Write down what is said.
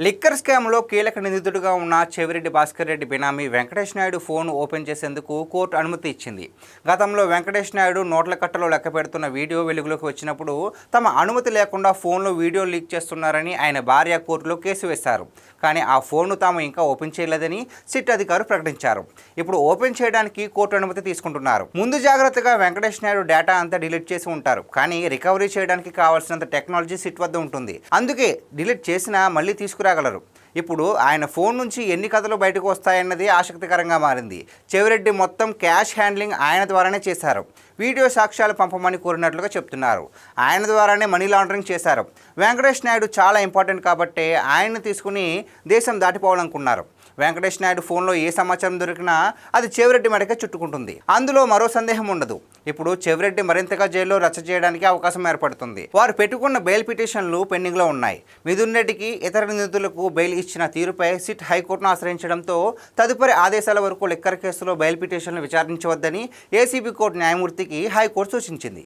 Liquor స్కామ్లో కీలక నిందితుడిగా ఉన్న చెవిరెడ్డి భాస్కర్ రెడ్డి బినామీ వెంకటేష్ నాయుడు ఫోన్ ఓపెన్ చేసేందుకు కోర్టు అనుమతి ఇచ్చింది. గతంలో వెంకటేష్ నాయుడు నోట్ల కట్టలో లెక్క పెడుతున్న వీడియో వెలుగులోకి వచ్చినప్పుడు తమ అనుమతి లేకుండా ఫోన్లో వీడియో లీక్ చేస్తున్నారని ఆయన భార్య కోర్టులో కేసు వేశారు. కానీ ఆ ఫోన్ను తాము ఇంకా ఓపెన్ చేయలేదని సిట్ అధికారులు ప్రకటించారు. ఇప్పుడు ఓపెన్ చేయడానికి కోర్టు అనుమతి తీసుకుంటున్నారు. ముందు జాగ్రత్తగా వెంకటేష్ నాయుడు డేటా అంతా డిలీట్ చేసి ఉంటారు. కానీ రికవరీ చేయడానికి కావాల్సినంత టెక్నాలజీ సిట్ వద్ద ఉంటుంది. అందుకే డిలీట్ చేసినా మళ్ళీ రాగలరు. ఇప్పుడు ఆయన ఫోన్ నుంచి ఎన్ని కథలు బయటకు వస్తాయన్నది ఆసక్తికరంగా మారింది. చెవిరెడ్డి మొత్తం క్యాష్ హ్యాండ్లింగ్ ఆయన ద్వారానే చేశారు. వీడియో సాక్ష్యాలు పంపమని కోరినట్లుగా చెప్తున్నారు. ఆయన ద్వారానే మనీ లాండరింగ్ చేశారు. వెంకటేష్ నాయుడు చాలా ఇంపార్టెంట్ కాబట్టే ఆయన్ని తీసుకుని దేశం దాటిపోవాలనుకున్నారు. వెంకటేష్ నాయుడు ఫోన్లో ఏ సమాచారం దొరికినా అది చెవిరెడ్డి మెడకే చుట్టుకుంటుంది. అందులో మరో సందేహం ఉండదు. ఇప్పుడు చెవిరెడ్డి మరింతగా జైల్లో రచ్చ చేయడానికి అవకాశం ఏర్పడుతుంది. వారు పెట్టుకున్న బెయిల్ పిటిషన్లు పెండింగ్లో ఉన్నాయి. మిథున్ రెడ్డికి ఇతర నిందితులకు బెయిల్ ఇచ్చిన తీరుపై సిట్ హైకోర్టును ఆశ్రయించడంతో తదుపరి ఆదేశాల వరకు లిక్కర్ కేసులో బెయిల్ పిటిషన్లు విచారించవద్దని ఏసీబీ కోర్టు న్యాయమూర్తికి హైకోర్టు సూచించింది.